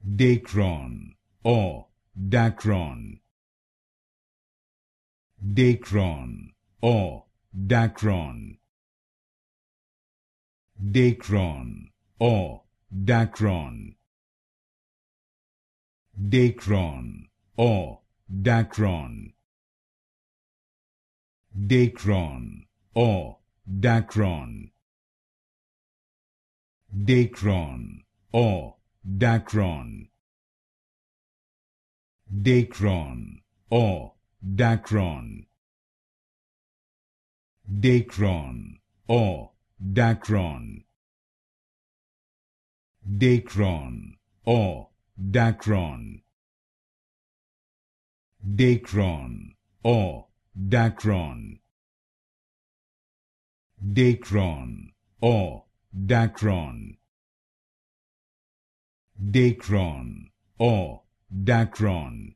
Dacron or Dacron. Dacron or Dacron. Dacron or Dacron. Dacron or Dacron. Dacron or Dacron. Dacron or Dacron. Dacron or Dacron. Dacron or Dacron. Dacron or Dacron. Dacron or Dacron. Dacron or Dacron. Dacron or Dacron.